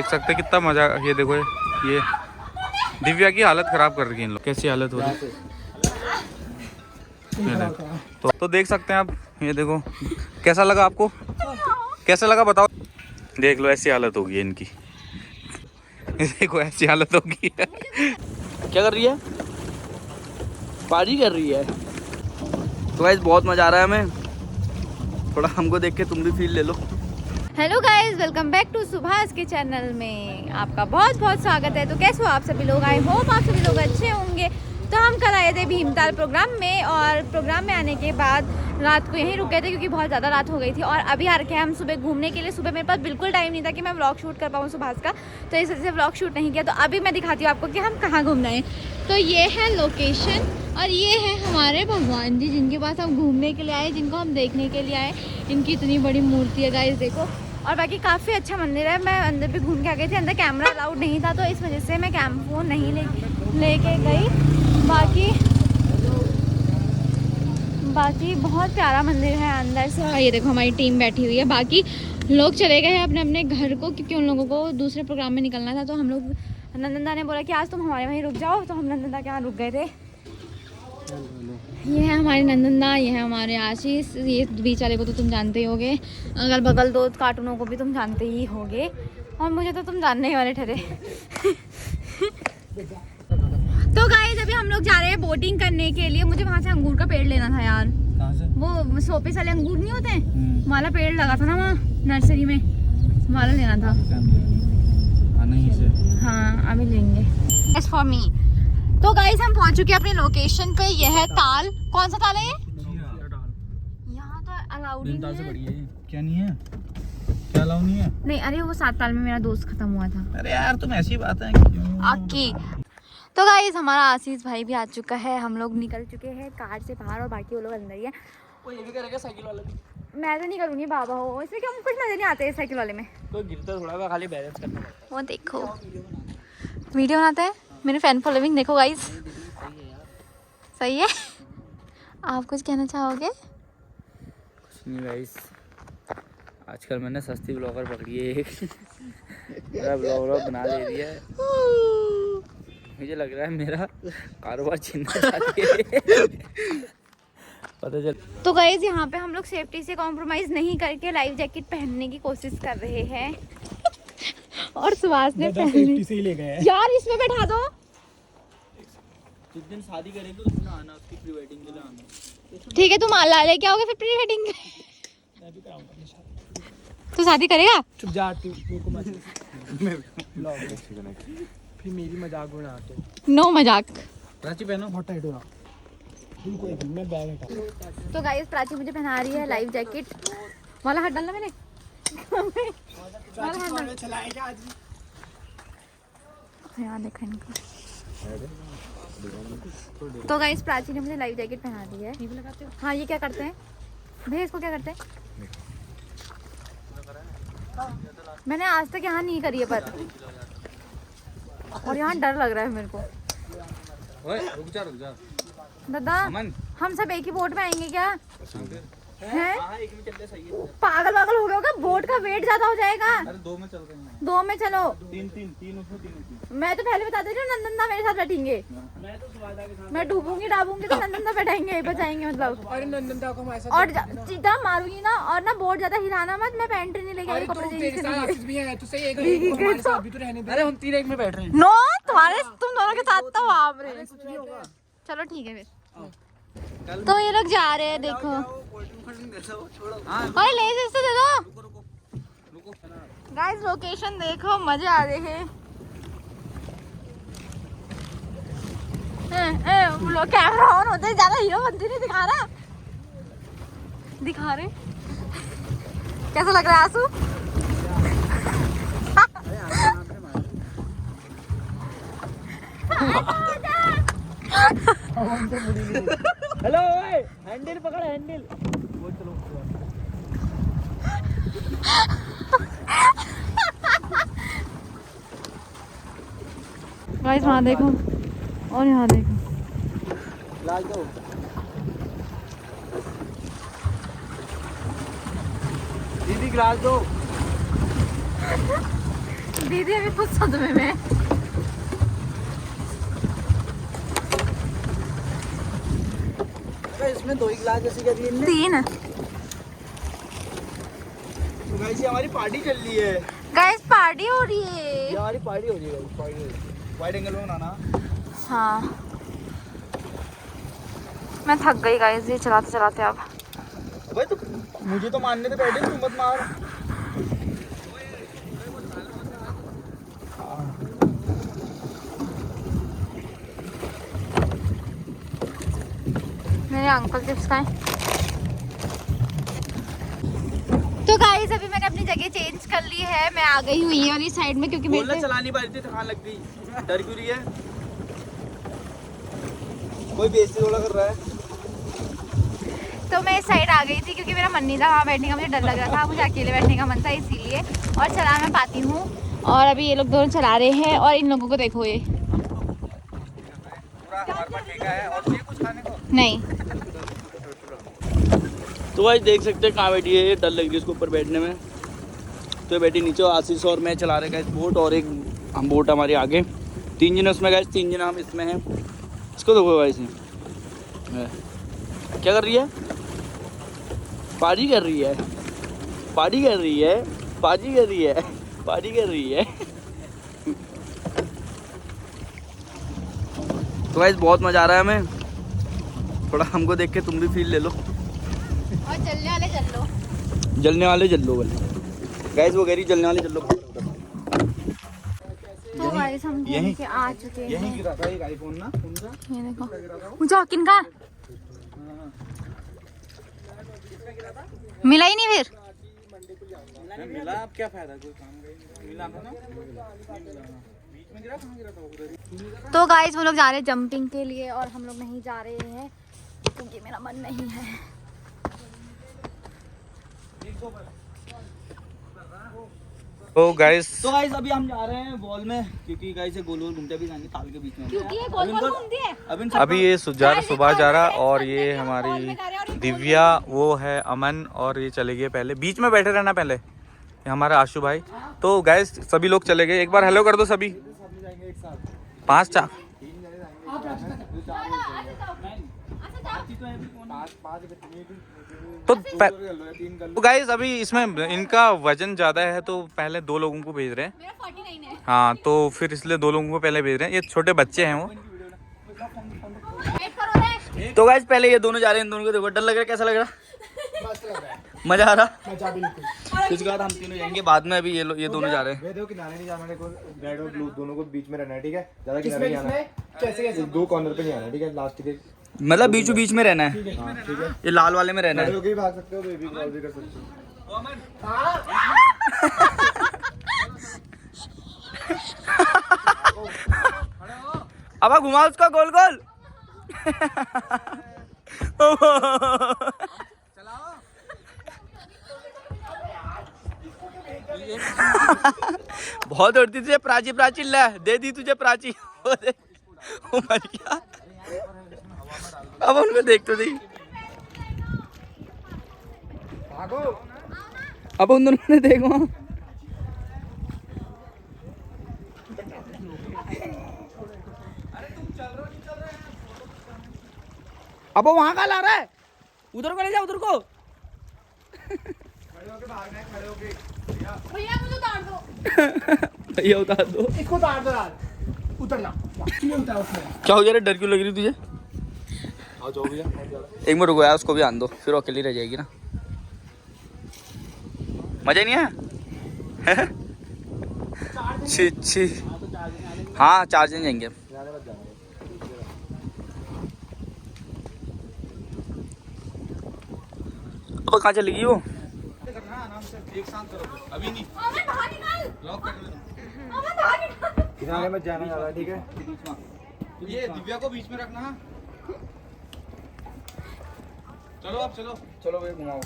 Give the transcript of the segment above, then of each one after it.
देख सकते कितना मजा। ये देखो ये दिव्या की हालत खराब कर रही है इन लोग। कैसी हालत हो रही है तो देख सकते हैं आप। ये देखो कैसा लगा आपको, कैसा लगा बताओ। देख लो ऐसी हालत होगी है इनकी। देखो ऐसी हालत होगी। क्या कर रही है? पारी कर रही है। तो गाइस बहुत मजा आ रहा है हमें। थोड़ा हमको देख के तुम भी फील ले लो। Hello guys, welcome back to Subhash के चैनल में आपका बहुत बहुत स्वागत है। तो कैसे हो आप सभी लोग? आई होप आप सभी लोग अच्छे होंगे। तो हम कल आए थे भीमताल प्रोग्राम में, और प्रोग्राम में आने के बाद रात को यहीं रुक गए थे क्योंकि बहुत ज़्यादा रात हो गई थी। और अभी आ रखे हैं हम सुबह घूमने के लिए। सुबह मेरे पास बिल्कुल टाइम नहीं था कि मैं व्लॉग शूट कर पाऊँ सुभाष का, तो इस वजह से व्लॉग शूट नहीं किया। तो अभी मैं दिखाती हूँ आपको कि हम कहाँ घूमना है। तो ये है लोकेशन, और ये है हमारे भगवान जी जिनके पास हम घूमने के लिए आए, जिनको हम देखने के लिए आए। इनकी इतनी बड़ी मूर्ति है गाइस, देखो। और बाकी काफ़ी अच्छा मंदिर है। मैं अंदर भी घूम के आ गई थी। अंदर कैमरा अलाउड नहीं था, तो इस वजह से मैं फ़ोन नहीं लेके गई। बाकी बहुत प्यारा मंदिर है अंदर से। ये देखो हमारी टीम बैठी हुई है। बाकी लोग चले गए हैं अपने अपने घर को, क्योंकि उन लोगों को दूसरे प्रोग्राम में निकलना था। तो हम लोग, नंदनदा ने बोला कि आज तुम हमारे वहीं रुक जाओ, तो हम नंदनदा के यहाँ रुक गए थे। ये है हमारे नंदनदा, ये है हमारे आशीष। ये बीच वाले को तो तुम जानते ही होगे। अगल बगल दो कार्टूनों को भी तुम जानते ही होगे, और मुझे तो तुम जानने ही वाले ठहरे। तो गाइस अभी हम लोग जा रहे हैं बोटिंग करने के लिए। मुझे वहाँ से अंगूर का पेड़ लेना था यार। कहाँ से? वो सोपे वाले अंगूर नहीं होते हैं, वाला पेड़ लगा था ना वहाँ नर्सरी में, वाला लेना था। हाँ अभी लेंगे। As for me। तो गाइस हम पहुँच चुके हैं अपनी लोकेशन पे। यह है ताल। कौन सा ताल है ये? यहाँ तो अलाउड नहीं है। क्या नहीं है? क्या अलाउ नहीं है? नहीं, अरे वो 7 ताल में मेरा दोस्त खत्म हुआ था। अरे यार तुम ऐसी बात है क्यों? ओके। तो गाइस हमारा आशीष भाई भी आ चुका है। हम लोग निकल चुके हैं कार से बाहर, और बाकी वो लोग अंदर ही है। वो ये भी करेगा साइकिल वाला भी। मैं तो नहीं करूँगी, बाबा हो। इसमें क्या कुछ मजे नहीं आते है साइकिल वाले में। तो गिरता थोड़ा सा, खाली बैलेंस करना पड़ता वो देखो वीडियो बनाते हैं। मेरे फैन फॉलोइंग देखो गाइस, सही है। आप कुछ कहना चाहोगे? कुछ नहीं गाइस, आजकल मैंने सस्ती ब्लॉगर पकड़ी है एक। मेरा ब्लॉग बना ले रही है। मुझे लग रहा है मेरा कारोबार छीनना चाहती है। पता चल। तो गाइस यहाँ पे हम लोग सेफ्टी से कॉम्प्रोमाइज नहीं करके लाइफ जैकेट पहनने की कोशिश कर रहे हैं। और सुभाष ने पहनी से ही ले गए। यार इसमें बैठा दो। जिस दिन शादी करेंगे उस दिन आना, उसकी प्री वेडिंग के लिए आना। ठीक है, तुम आला लेके आओगे फिर प्री वेडिंग। मैं भी कराऊंगा शादी। तू शादी करेगा? चुप जा तू, मेरे को मत फिर मेरी मजाक बनाते। नो मजाक। प्राची पहनो। बहुत टाइट हो रहा। बिल्कुल एक मैं बैग हटा। तो गाइस प्राची मुझे पहना रही है लाइफ जैकेट वाला। हाथ डालना मैंने। चलाएगा आज। यार देखो इनको। तो गाइस प्राची ने मुझे लाइफ जैकेट पहना दी है। ये भी लगाते हो? हाँ, ये क्या करते हैं भैया, इसको क्या करते हैं? मैंने आज तक यहाँ नहीं करी है पर, और यहाँ डर लग रहा है मेरे को। ओए रुक जा। दादा हम सब एक ही बोट में आएंगे क्या? हैं? एक में चलते सही है। पागल हो गए हो क्या? बोट का वेट ज्यादा हो जाएगा। अरे 2 में चल रहे हैं। 2 में चलो। 3 उसमें 3। मैं तो पहले बता दे रही हूँ, नंदनदा मेरे साथ बैठेंगे। मैं तो सुवादा के साथ। मैं डूबूंगी डाबूंगी तो नंदनदा बैठाएंगे, बचाएंगे मतलब। अरे नंदनदा को हमारे साथ। और सीधा मारूंगी ना, और ना बोट ज्यादा हिलाना मत। मैं पैंट नहीं लेके आई, कपड़े चाहिए तेरे साथ इसलिए। आशीष भी है, तू सही एक हमारे साथ भी तो रहने दे। अरे हम 3 एक में बैठ रहे हैं। नो, तुम दोनों के साथ तो आप रहे। चलो ठीक है फिर। तो ये लोग जा रहे हैं, देखो। अरे ले से दे दो। गाइस लोकेशन देखो, मजे आ रहे हैं। कैमरा ऑन होते ही ज्यादा हीरो बनती नहीं दिखा रहे। कैसा लग रहा है आंसू? हेलो हैंडल पकड़, हैंडल। वो चलो। गाइस वहाँ देखो, और यहाँ देखो। लाल दो। दीदी गिलास दो। दीदी अभी खुद सदमे में। इसमें 2 गिलास जैसी कर दिए 3। तो गाइस ये हमारी पार्टी चल रही है। गाइस पार्टी हो रही है। ये हमारी पार्टी हो रही है गाइस, पार्टी हो रही है। वाइड एंगल में बनाना। हाँ मैं थक गई गाइस ये चलाते चलाते। अब भाई तो मुझे तो मारने तो बैठे, तू मत मार। मेरे अंकल चिप्स खाएं। तो गाइस अभी मैंने अपनी जगह चेंज कर ली है। मैं आ गई हूँ ये वाली साइड में क्योंकि मेरे चला नहीं पा रही थी, थकान लग गई। डर क्यों रही है? कोई बेइज्जती थोड़ा कर रहा है। तो मैं इस साइड आ गई थी क्योंकि मेरा मन नहीं था वहाँ बैठने का। मुझे डर लग रहा था, मुझे अकेले बैठने का मन था इसीलिए। और चला मैं पाती हूँ। और अभी ये लोग दोनों चला रहे हैं और इन लोगों को देखो ये नहीं। तो भाई देख सकते हैं कहाँ बैठी है ये, डर लग रही है इसको ऊपर बैठने में। तो ये बैठी नीचे, आशीष और मैं चला रहे हैं बोट, और एक हम बोट हमारे आगे। 3 जने उसमें गए, 3 जने हम इसमें हैं। इसको देखो भाई, इसमें क्या कर रही है? पार्टी कर रही है, पार्टी कर रही है, पार्टी कर रही है, पार्टी कर रही है। तो गाइस बहुत मज़ा आ रहा है हमें। थोड़ा हमको देख के तुम भी फील ले लो। और जलने वाले जल लो, जलने वाले जल लो बोले गाइस, वो कह रही जलने वाले जल लो। तो गाइस हम घूम के आ चुके हैं। यहीं गिरा था एक आईफोन ना, ये देखो मुझे किनका मिला ही नहीं फिर। मिला, अब क्या फायदा, कोई काम मिला था ना, बीच में गिरा, कहाँ गिरा था वो? तो गाइस वो लोग जा रहे हैं जंपिंग के लिए और हम लोग नहीं जा रहे हैं क्योंकि मेरा मन नहीं है। तो गाइस अभी हम जा रहे हैं वॉल में, क्योंकि गाइस ये गोल गोल घूमते भी जाएंगे ताल के बीच में। क्योंकि ये गोल गोल घूमती है। अभी ये सुबह जा रहा और ये हमारी दिव्या, वो है अमन, और ये चले गए पहले। बीच में बैठे रहना पहले, ये हमारा आशु भाई। तो गाइस सभी लोग चले गए, एक बार हेलो कर दो सभी। 5 चार तो गाइस अभी इसमें इनका वजन ज़्यादा है तो पहले 2 लोगों को भेज रहे हैं। मेरा 49 है। हाँ तो फिर इसलिए 2 लोगों को पहले भेज रहे हैं। ये छोटे बच्चे हैं वो। तो गाइस पहले ये दोनों जा रहे हैं, इन दोनों को देखो। डर लग रहा है, कैसा लग रहा? मजा आ रहा? मजा बिल्कुल। इसके बाद हम तीनों जाएंगे बाद में। अभी ये दोनों जा रहे हैं। देखो किनारे नहीं जाना, को रेड और ब्लू दोनों को बीच में रहना है, ठीक है? ज्यादा किनारे नहीं आना। कैसे 2 कॉर्नर पे नहीं आना, ठीक है? लास्ट के मतलब बीचों बीच में रहना है। हाँ ठीक है। ये लाल वाले में रहना है। खड़े होके भी भाग सकते हो, बेबी क्रॉल भी कर सकते हो। अब घुमा उसका गोल गोल। बहुत उड़ती तुझे प्राची, प्राची ला दे दी तुझे प्राची। ओ मर गया। अब उनको देख तो दी। अब उन दोनों ने देखो। अब वो वहां का ला रहा है, उधर को ले जा, उधर को। भैया मुझे उतार दो। भैया उतार दो, इसको उतार दो यार, उतरना नहीं होता है उसमें। क्या हो गया रे? डर क्यों लग रही तुझे? आओ जाओ भैया। एक मिनट रुको यार, उसको भी आन दो, फिर वो अकेली रह जाएगी ना। मजा नहीं आया? छी छी। हाँ 4 जन जाएंगे। अब कहाँ चलेगी वो? अभी नहीं किनारे में जाना ज्यादा, ठीक है? ये दिव्या को बीच में रखना। चलो अब चलो चलो भैया घुमाओ।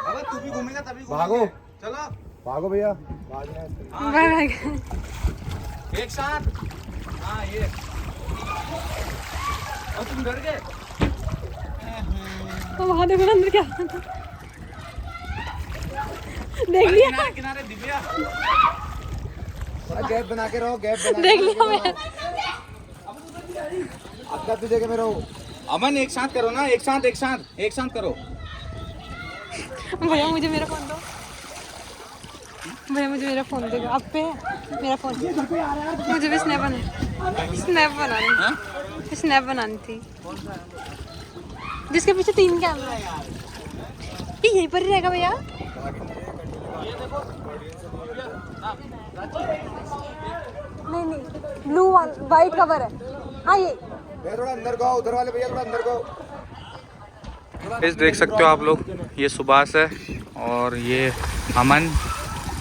अगर तू भी घूमेगा तभी भागो चलो भागो भैया, भागना है। एक साथ। हाँ ये और तुम डर गए? तो वहाँ देखो ना अंदर क्या देख लिया। किनारे दिव्या। गैप बना के रहो, गैप बना देख लिया मैं। अद्धा तुझे के में रहो। अमन एक साथ करो ना, एक साथ करो। भैया मुझे मेरा फोन दो, भैया मुझे मेरा फोन देगा। आप पे है मेरा फोन? मुझे भी स्नैप बनानी थी। जिसके पीछे 3 कैमरा है, ये यहीं पर ही रहेगा भैया। नहीं ब्लू वाइट कवर है। हाँ ये भैया थोड़ा अंदर को, उधर वाले भैया थोड़ा अंदर को। इस देख सकते हो आप लोग, ये सुभाष है और ये अमन,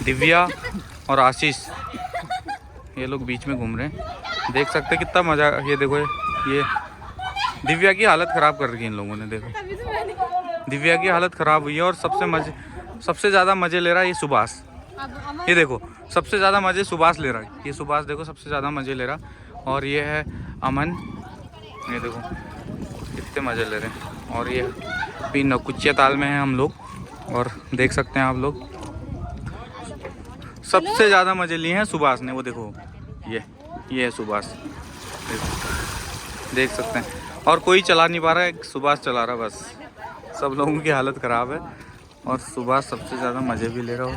दिव्या और आशीष, ये लोग बीच में घूम रहे हैं। देख सकते हैं कितना मजा। ये देखो, ये दिव्या की हालत ख़राब कर रही है इन लोगों ने। देखो दिव्या की हालत ख़राब हुई है और सबसे ज़्यादा मज़े ले रहा है ये सुभाष। ये देखो सबसे ज़्यादा मज़े सुभाष ले रहा है। ये सुभाष देखो सबसे ज़्यादा मज़े ले रहा, और ये है अमन। ये देखो कितने मज़े ले रहे हैं। और ये भी नौकुचिया ताल में है हम लोग, और देख सकते हैं आप लोग सबसे ज़्यादा मज़े लिए हैं सुभाष ने। वो देखो ये है सुभाष, देख सकते हैं। और कोई चला नहीं पा रहा है, सुभाष चला रहा बस। सब लोगों की हालत ख़राब है और सुभाष सबसे ज़्यादा मज़े भी ले रहा हो।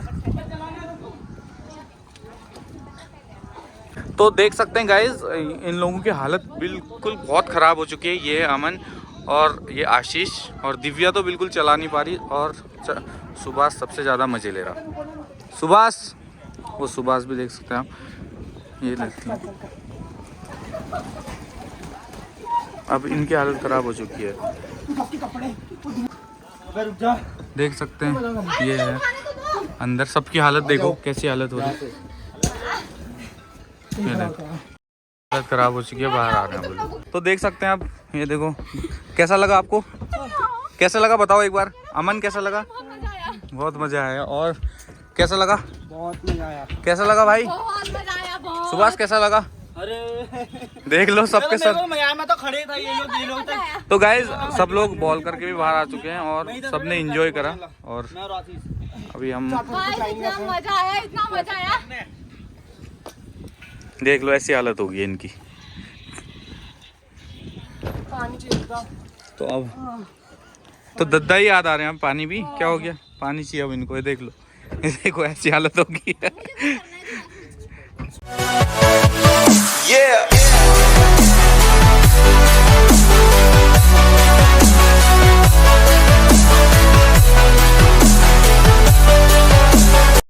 तो देख सकते हैं गाइज, इन लोगों की हालत बिल्कुल बहुत ख़राब हो चुकी है। ये है अमन और ये आशीष, और दिव्या तो बिल्कुल चला नहीं पा रही, और सुभाष सबसे ज़्यादा मज़े ले रहा। सुभाष, वो सुभाष भी देख सकते हैं आप, ये लगती है। अब इनकी हालत ख़राब हो चुकी है, देख सकते हैं। ये है अंदर, सबकी हालत देखो कैसी हालत हो रही है। हालत ख़राब हो चुकी है, बाहर आ रहे हैं बोलो। तो देख सकते हैं आप, ये देखो। कैसा लगा आपको? कैसा लगा बताओ एक बार। अमन कैसा लगा? बहुत मज़ा आया। और कैसा लगा? बहुत मजा आया। कैसा लगा भाई? बहुत मजा आया, बहुत। सुभाष कैसा लगा? अरे देख लो सबके सब। मैं तो खड़े था, ये लोग तो गाइज सब लोग बॉल करके भी बाहर आ चुके हैं और सबने एंजॉय करा। और अभी हम इतना मजा आया, इतना मजा आया। देख लो ऐसी हालत होगी इनकी। तो अब तो दद्दा ही याद आ रहे हैं। पानी भी क्या हो गया? पानी चाहिए अब इनको। ये देख लो, ये देखो ऐसी हालत होगी। मुझे करना है।